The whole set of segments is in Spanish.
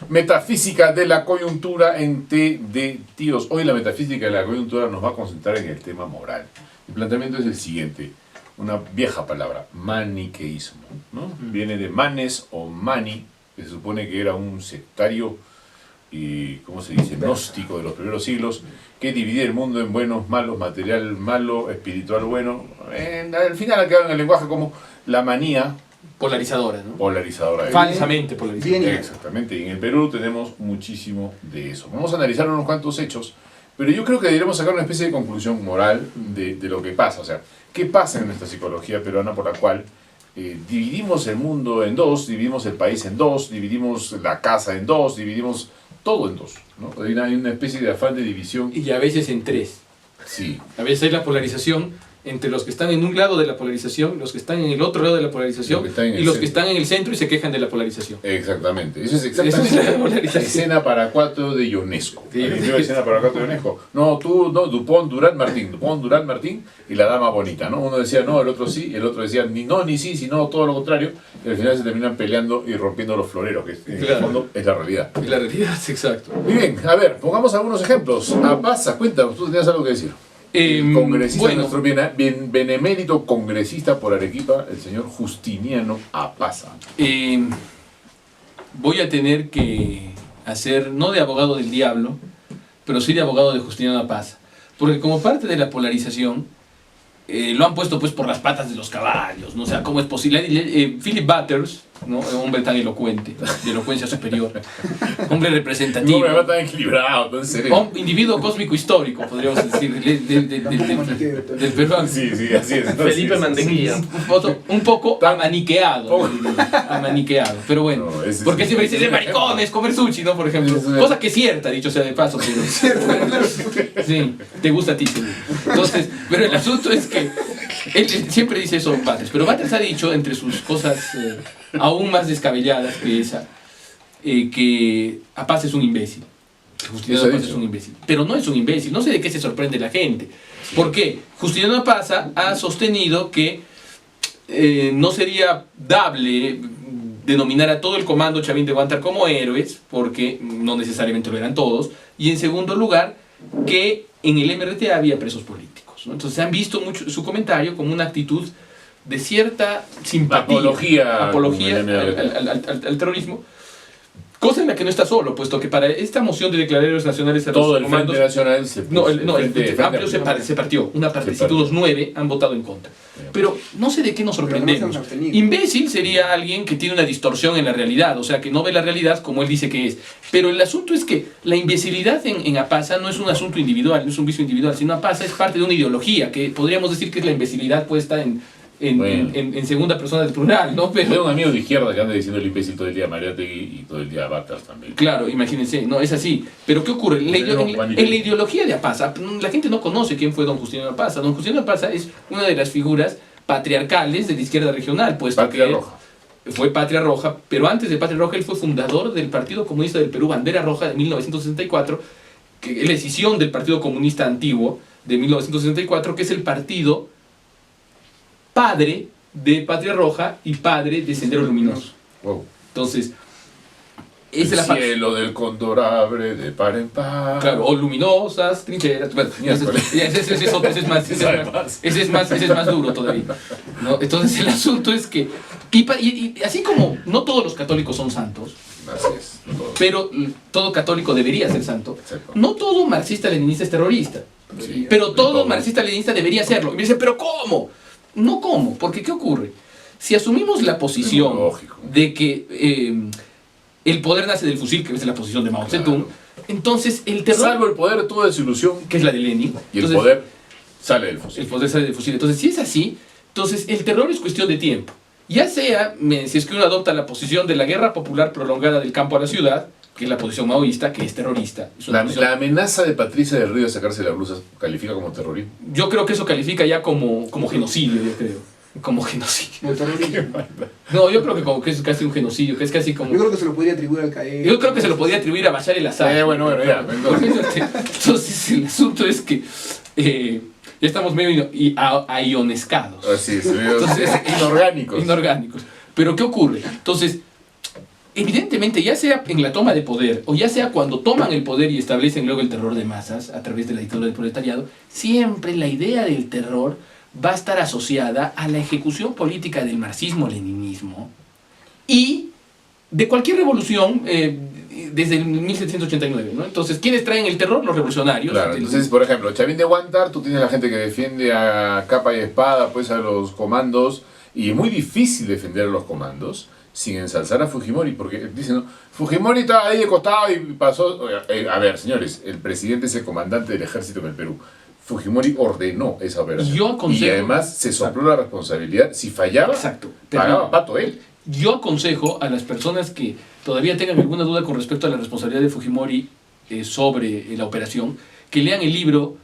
Metafísica de la coyuntura en T de Tíos. Hoy la metafísica de la coyuntura nos va a concentrar en el tema moral. El planteamiento es el siguiente, una vieja palabra, maniqueísmo, ¿no? Viene de manes o mani, que se supone que era un sectario y, ¿cómo se dice?, gnóstico de los primeros siglos, que dividía el mundo en buenos, malos, material malo, espiritual bueno. Al final ha quedado en el lenguaje como la manía polarizadora, ¿no? Polarizadora. Falsamente polarizadora. Exactamente, y en el Perú tenemos muchísimo de eso. Vamos a analizar unos cuantos hechos, pero yo creo que deberíamos sacar una especie de conclusión moral de lo que pasa. O sea, ¿qué pasa en nuestra psicología peruana por la cual dividimos el mundo en dos, dividimos el país en dos, dividimos la casa en dos, dividimos todo en dos, ¿no? Hay una especie de afán de división. Y a veces en tres. Sí. A veces hay la polarización entre los que están en un lado de la polarización, los que están en el otro lado de la polarización y los que están en el centro y se quejan de la polarización. Exactamente. Eso es exactamente la escena para cuatro de Ionesco. Sí. Escena para cuatro de Ionesco. No, tú, no, Dupont, Durán, Martín y la dama bonita, ¿no? Uno decía no, el otro sí, el otro decía ni no, ni sí, sino todo lo contrario. Y al final se terminan peleando y rompiendo los floreros, que en el fondo es la realidad. Y la realidad, exacto. Muy bien, a ver, pongamos algunos ejemplos. Apaza, cuéntanos, tú tenías algo que decir. Congresista, bueno, nuestro benemérito congresista por Arequipa, el señor Justiniano Apaza. Voy a tener que hacer, no de abogado del diablo, pero sí de abogado de Justiniano Apaza. Porque como parte de la polarización, lo han puesto pues por las patas de los caballos, ¿no? O sea, ¿cómo es posible? Philip Butters, ¿no? Un hombre tan elocuente, de elocuencia superior, hombre representativo, un hombre tan equilibrado, tan sereno, un individuo cósmico histórico, podríamos decir, del Perú. Sí, sí, así es. Felipe Mantequilla. Un poco amaniqueado, amaniqueado, pero bueno, no, porque siempre dice de maricones, comer sushi, ¿no? Por ejemplo, cosa que es cierta, dicho sea de paso, pero sí, te gusta a ti, seguro. Entonces, pero el asunto es que él siempre dice eso, Batres, pero Batres ha dicho entre sus cosas aún más descabelladas que esa, que Apaza es un imbécil. Justiniano Apaza es un imbécil. Pero no es un imbécil, no sé de qué se sorprende la gente. ¿Por qué? Justiniano Apaza ha sostenido que no sería dable denominar a todo el comando Chavín de Huántar como héroes, porque no necesariamente lo eran todos, y en segundo lugar, que en el MRTA había presos políticos, ¿no? Entonces han visto mucho su comentario como una actitud de cierta simpatía, apología al terrorismo, cosa en la que no está solo, puesto que para esta moción de declarar héroes nacionales a todo los el comandos, Frente Nacional se puso, el Frente Amplio se partió, una parte, si todos 9 han votado en contra. Pero no sé de qué nos sorprendemos. Imbécil sería alguien que tiene una distorsión en la realidad, o sea, que no ve la realidad como él dice que es. Pero el asunto es que la imbecilidad en Apaza no es un asunto individual, no es un vicio individual, sino Apaza es parte de una ideología, que podríamos decir que es la imbecilidad puesta en segunda persona del plural, ¿no? Pero tengo un amigo de izquierda que anda diciendo el imbécil todo el día a Mariátegui y todo el día a Batas también. Claro, imagínense, no, es así. Pero ¿qué ocurre? En la ideología de Apaza, la gente no conoce quién fue don Justiniano Apaza. Don Justiniano Apaza es una de las figuras patriarcales de la izquierda regional, puesto Patria que Roja. Fue Patria Roja, pero antes de Patria Roja él fue fundador del Partido Comunista del Perú, Bandera Roja, de 1964, que es la escisión del Partido Comunista Antiguo de 1964, que es el partido padre de Patria Roja y padre de Sendero Luminoso. Wow. Entonces, el cielo del cóndor abre de par en par. Claro, o luminosas, trincheras. Bueno, ese es más duro todavía, ¿no? Entonces el asunto es que, y así como no todos los católicos son santos, así es, pero todo católico debería ser santo, exacto. No todo marxista-leninista es terrorista, Sí, pero todo marxista-leninista debería serlo. Y me dicen, ¿pero cómo? No cómo, porque ¿qué ocurre? Si asumimos la posición de que el poder nace del fusil, que es la posición de Mao Zedong, entonces el terror... Salvo el poder, todo es ilusión. Que es la de Lenin. Y entonces, el poder sale del fusil. El poder sale del fusil. Entonces, si es así, entonces el terror es cuestión de tiempo. Ya sea, si es que uno adopta la posición de la guerra popular prolongada del campo a la ciudad, que es la posición maoísta, que es terrorista. Es la amenaza de Patricia del Río de sacarse la blusa califica como terrorismo. Yo creo que eso califica ya como genocidio, yo creo. Como genocidio. No, yo creo que como que es casi un genocidio, que es casi como... Yo creo que se lo podría atribuir al CAE. Yo creo que se lo podría atribuir a Bashar el-Assad. Bueno, ya. Entonces, el asunto es que ya estamos medio aionescados. Así es, entonces, inorgánicos. Inorgánicos. Pero ¿qué ocurre? Entonces, evidentemente, ya sea en la toma de poder, o ya sea cuando toman el poder y establecen luego el terror de masas a través de la dictadura del proletariado, siempre la idea del terror va a estar asociada a la ejecución política del marxismo-leninismo y de cualquier revolución desde el 1789, ¿no? Entonces, ¿quiénes traen el terror? Los revolucionarios. Claro, entonces, por ejemplo, Chavín de Huántar, tú tienes la gente que defiende a capa y espada, pues a los comandos, y es muy difícil defender a los comandos sin ensalzar a Fujimori, porque dicen, no, Fujimori estaba ahí de costado y pasó... a ver, señores, el presidente es el comandante del ejército en el Perú. Fujimori ordenó esa operación. Y además se sopló la responsabilidad. Si fallaba, pagaba pato él. Yo aconsejo a las personas que todavía tengan alguna duda con respecto a la responsabilidad de Fujimori sobre la operación, que lean el libro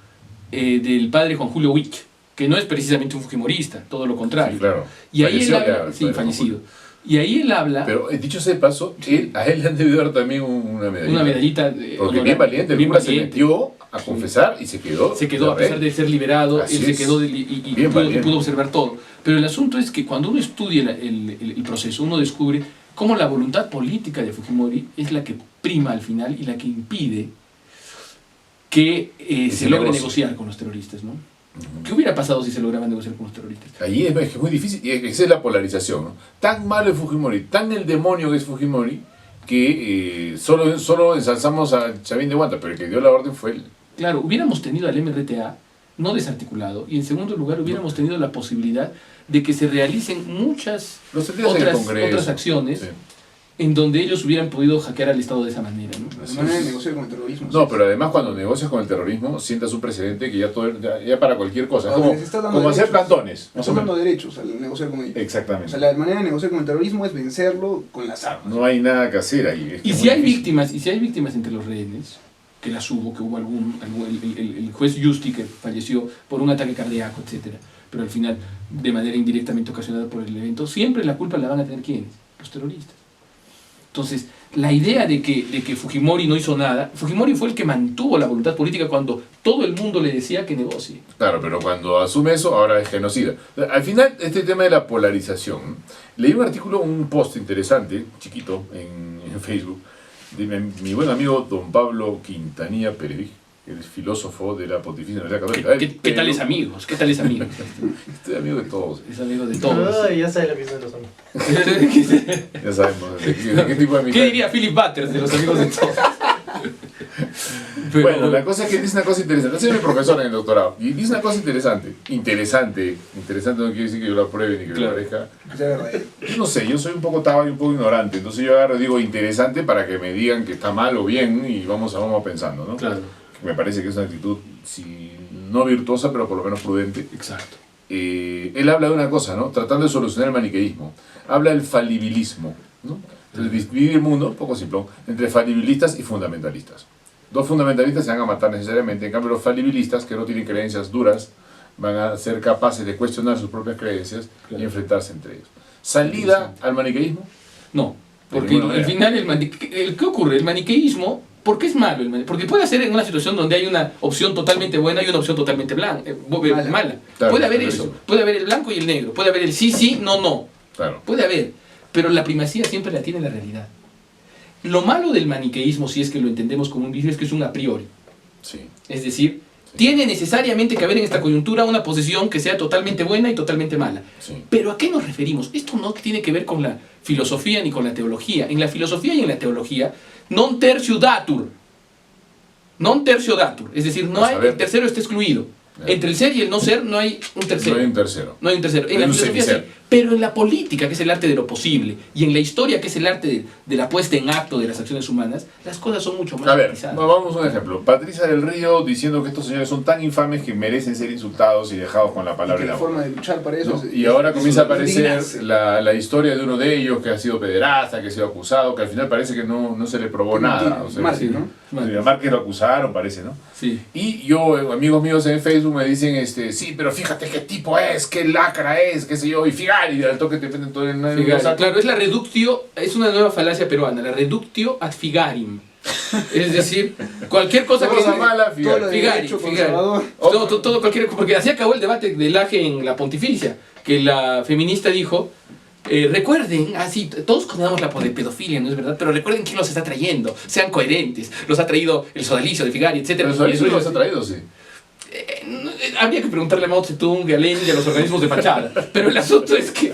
del padre Juan Julio Wick, que no es precisamente un fujimorista, todo lo contrario. Sí, claro. Y ahí él habla, fallecido. Y ahí él habla... Pero dicho sea de paso, a él le han debido dar también una medallita. Una medallita. Porque bien valiente, el cura se metió a confesar y se quedó. Se quedó a pesar de ser liberado, él se quedó y pudo observar todo. Pero el asunto es que cuando uno estudia el proceso, uno descubre cómo la voluntad política de Fujimori es la que prima al final y la que impide que se logre negociar con los terroristas, ¿no? ¿Qué hubiera pasado si se lograban negociar con los terroristas? Ahí es muy difícil, y esa es la polarización, ¿no? Tan malo es Fujimori, tan el demonio que es Fujimori, que solo ensalzamos a Chavín de Huántar, pero el que dio la orden fue él. Claro, hubiéramos tenido al MRTA no desarticulado, y en segundo lugar hubiéramos tenido la posibilidad de que se realicen muchas otras acciones, sí, en donde ellos hubieran podido hackear al Estado de esa manera, ¿no? De manera de negociar con el terrorismo. No, pero además cuando negocias con el terrorismo, sientas un precedente que ya para cualquier cosa. Es como hacer plantones. Están dando derechos al negociar con ellos. Exactamente. O sea, la manera de negociar con el terrorismo es vencerlo con las armas. No hay nada que hacer ahí. Y si hay víctimas entre los rehenes, que las hubo, que hubo el juez Justi que falleció por un ataque cardíaco, etcétera, pero al final de manera indirectamente ocasionada por el evento, siempre la culpa la van a tener ¿quiénes? Los terroristas. Entonces, la idea de que Fujimori no hizo nada, Fujimori fue el que mantuvo la voluntad política cuando todo el mundo le decía que negocie. Claro, pero cuando asume eso, ahora es genocida. Al final, este tema de la polarización, leí un artículo, un post interesante, chiquito, en Facebook, de mi buen amigo don Pablo Quintanilla Pérez, que es filósofo de la Pontificia Universidad Católica. ¿Qué tales amigos? ¿Qué tales amigos? Estoy amigo de todos. Es amigo de todos. Ay, ya sabe lo que son los amigos. Ya sabemos. ¿De qué tipo de amigos? ¿Qué diría Philip Butters de los amigos de todos? Pero, bueno, la cosa es que dice una cosa interesante. Yo soy mi profesor en el doctorado. Y dice una cosa interesante. Interesante no quiere decir que yo la pruebe ni que me parezca. Yo no sé, yo soy un poco taba y un poco ignorante. Entonces yo agarro y digo interesante para que me digan que está mal o bien y vamos pensando, ¿no? Claro. Me parece que es una actitud, si no virtuosa, pero por lo menos prudente. Exacto. Él habla de una cosa, ¿no? Tratando de solucionar el maniqueísmo. Habla del falibilismo, ¿no? Entonces, dividir el mundo, un poco simple, entre falibilistas y fundamentalistas. Dos fundamentalistas se van a matar necesariamente, en cambio los falibilistas, que no tienen creencias duras, van a ser capaces de cuestionar sus propias creencias y enfrentarse entre ellos. ¿Salida al maniqueísmo? No, porque al final, ¿qué ocurre? El maniqueísmo... ¿Por qué es malo? Porque puede ser en una situación donde hay una opción totalmente buena y una opción totalmente mala. Claro, puede haber eso. Puede haber el blanco y el negro. Puede haber el sí, no. Claro. Puede haber. Pero la primacía siempre la tiene la realidad. Lo malo del maniqueísmo, si es que lo entendemos como un vicio, es que es un a priori. Sí. Es decir, tiene necesariamente que haber en esta coyuntura una posición que sea totalmente buena y totalmente mala. Sí. Pero ¿a qué nos referimos? Esto no tiene que ver con la filosofía ni con la teología. En la filosofía y en la teología, non tertio datur. Non tertio datur. Es decir, el tercero está excluido. Entre el ser y el no ser no hay un tercero. No hay un tercero. No hay un tercero. En la filosofía sí. Pero en la política, que es el arte de lo posible, y en la historia, que es el arte de la puesta en acto de las acciones humanas, las cosas son mucho más matizadas. Vamos a un ejemplo. Patricia del Río diciendo que estos señores son tan infames que merecen ser insultados y dejados con la palabra. Y la forma de luchar para eso. Y ahora comienza a aparecer la historia de uno de ellos que ha sido pederasta, que ha sido acusado, que al final parece que no se le probó nada. O sea, Márquez, ¿no? A Márquez lo acusaron, parece, ¿no? Sí. Y yo, amigos míos en Facebook me dicen, sí, pero fíjate qué tipo es, qué lacra es, qué sé yo, y Figari, al toque te meten todo en el... Claro, es la reductio, es una nueva falacia peruana, la reductio ad figarim. Es decir, cualquier cosa que... Cosa mala, Figari. Todo cualquier... Porque así acabó el debate del AGE en la Pontificia, que la feminista dijo recuerden, así, todos condenamos la pedofilia, ¿no es verdad? Pero recuerden quién los está trayendo, sean coherentes. Los ha traído el sodalicio de Figari, etc. Pero el sodalicio los ha traído, sí. Habría que preguntarle a Mao Zedong, a Lenin y a los organismos de fachada. Pero el asunto es que...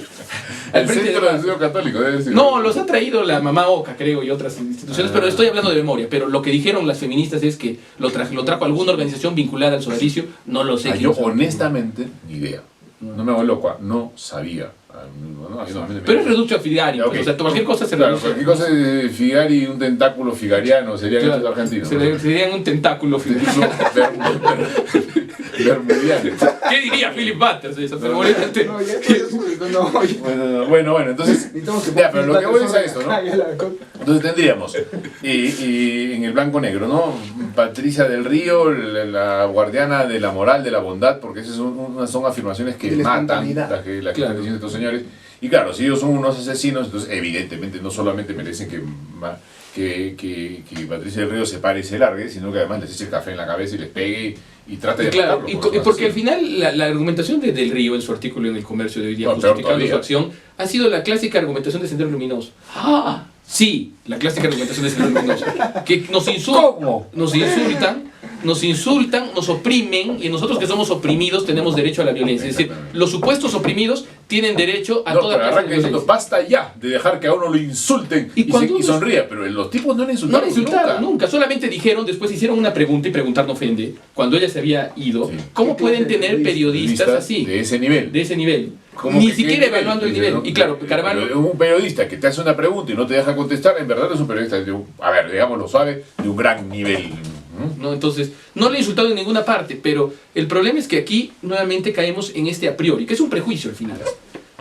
El Centro de Estudio Católico, debe decir. No, los ha traído la Mamá Oca, creo, y otras instituciones, pero estoy hablando de memoria. Pero lo que dijeron las feministas es que lo trajo alguna organización vinculada al sodalicio, no lo sé. Yo honestamente, ni idea. No me hago loco, no sabía. Pero es reducto a Figari, okay. O sea, cualquier cosa se claro, reduce. cualquier cosa de Figari, un tentáculo figariano, serían estos argentinos. Serían un tentáculo figariano. Bermudiano. ¿Qué diría Philip Butters de eso? No, Bueno, entonces. Ya, pero lo que voy es a esto, ¿no? Entonces tendríamos, y en el blanco-negro, ¿no? Patricia del Río, la guardiana de la moral, de la bondad, porque esas son afirmaciones que matan, las que están diciendo estos señores. Y claro, si ellos son unos asesinos, entonces evidentemente no solamente merecen que Patricia del Río se pare y se largue, sino que además les eche café en la cabeza y les pegue y trate de claro, matarlo, porque al final la argumentación de Del Río en su artículo en El Comercio de hoy día, justificando su acción, ha sido la clásica argumentación de Sendero Luminoso. ¡Ah! Sí, la clásica argumentación de Sendero Luminoso. Que nos insultan, nos oprimen, y nosotros que somos oprimidos tenemos derecho a la violencia. Es decir, los supuestos oprimidos tienen derecho a toda clase de violencia. Basta ya de dejar que a uno lo insulten y sonría, pero los tipos no le insultaron, nunca. Solamente dijeron, después hicieron una pregunta, y preguntar no ofende, cuando ella se había ido, sí. ¿Cómo pueden tener periodistas así? De ese nivel. Ni siquiera evaluando el nivel. Y claro, Carvalho... Un periodista que te hace una pregunta y no te deja contestar, en verdad es un periodista, digámoslo suave, de un gran nivel. ¿No? Entonces, no le he insultado en ninguna parte, pero el problema es que aquí nuevamente caemos en este a priori, que es un prejuicio al final,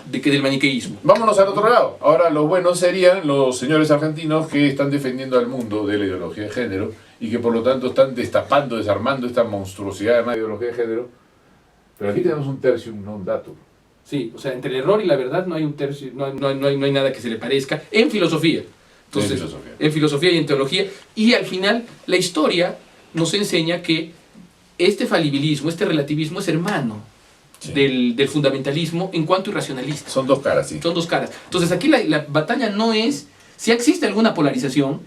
del maniqueísmo. Vámonos al otro lado. Ahora los buenos serían los señores argentinos que están defendiendo al mundo de la ideología de género y que por lo tanto están destapando, desarmando esta monstruosidad de la ideología de género. Pero aquí tenemos un tercio, no un dato. Sí, o sea, entre el error y la verdad no hay un tercio, no hay nada que se le parezca en filosofía. Entonces, en filosofía y en teología. Y al final, la historia nos enseña que este falibilismo, este relativismo es hermano del fundamentalismo en cuanto irracionalista. Son dos caras, sí. Son dos caras. Entonces aquí la batalla no es, si existe alguna polarización,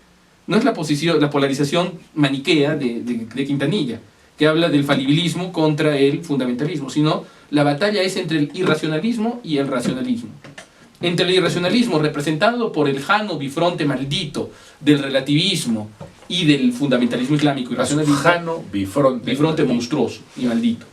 no es la polarización maniquea de Quintanilla, que habla del falibilismo contra el fundamentalismo, sino la batalla es entre el irracionalismo y el racionalismo. Entre el irracionalismo representado por el jano bifronte maldito del relativismo y del fundamentalismo islámico irracionalista, jano bifronte monstruoso y maldito.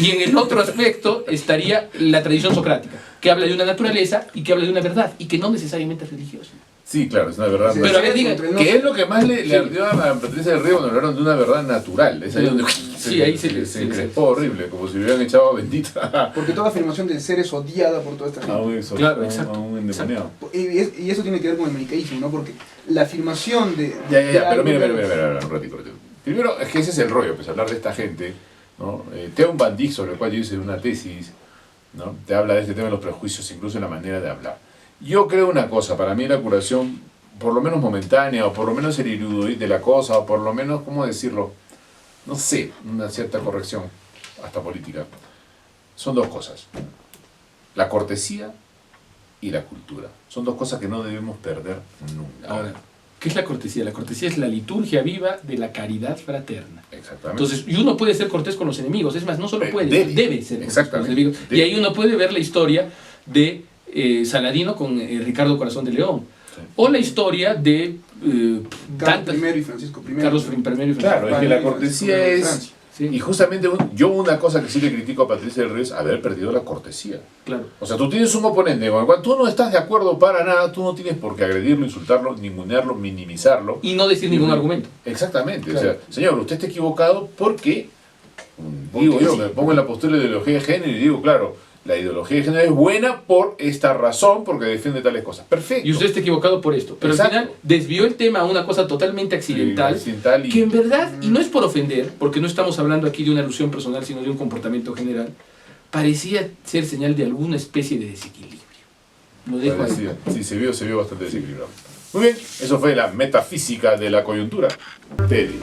Y en el otro aspecto estaría la tradición socrática, que habla de una naturaleza y que habla de una verdad, y que no necesariamente es religiosa. Sí, claro, es una verdad. Sí, pero a ver, digan, que es lo que más le ardió a Patricia del Río cuando hablaron de una verdad natural. Es ahí donde se encrespó horrible, como si le hubieran echado bendita. Porque toda afirmación del ser es odiada por toda esta gente. Claro, exacto. A un endemoniado. Y eso tiene que ver con el maniqueísmo, ¿no? Porque la afirmación de... pero mira, un ratito. Primero, es que ese es el rollo, pues hablar de esta gente, ¿no? Theo Van Dijk, sobre el cual yo hice una tesis, ¿no? Te habla de este tema de los prejuicios, incluso en la manera de hablar. Yo creo una cosa, para mí la curación, por lo menos momentánea, o por lo menos el irudoid de la cosa, o por lo menos, ¿cómo decirlo? No sé, una cierta corrección, hasta política. Son dos cosas. La cortesía y la cultura. Son dos cosas que no debemos perder nunca. Ahora, ¿qué es la cortesía? La cortesía es la liturgia viva de la caridad fraterna. Exactamente. Entonces, y uno puede ser cortés con los enemigos, es más, no solo puede, debe ser cortés con los enemigos. Y ahí uno puede ver la historia de Saladino con Ricardo Corazón de León. Sí. O la historia de Carlos I y Francisco I. Carlos I y Francisco. Claro, es que la cortesía es... Sí. Y justamente yo una cosa que sí le critico a Patricia del Río es haber perdido la cortesía. Claro. O sea, tú tienes un oponente con el cual tú no estás de acuerdo para nada, tú no tienes por qué agredirlo, insultarlo, ningunearlo, minimizarlo. Y no decir ningún argumento. Exactamente. Claro. O sea, señor, usted está equivocado porque digo yo, me pongo en la postura de ideología de género y digo, claro, la ideología de género es buena por esta razón, porque defiende tales cosas. Perfecto. Y usted está equivocado por esto. Pero al final desvió el tema a una cosa totalmente accidental que en verdad, y no es por ofender, porque no estamos hablando aquí de una alusión personal, sino de un comportamiento general, parecía ser señal de alguna especie de desequilibrio. Lo dejo ahí. Sí, se vio bastante desequilibrado. Muy bien, eso fue la metafísica de la coyuntura. Tedios.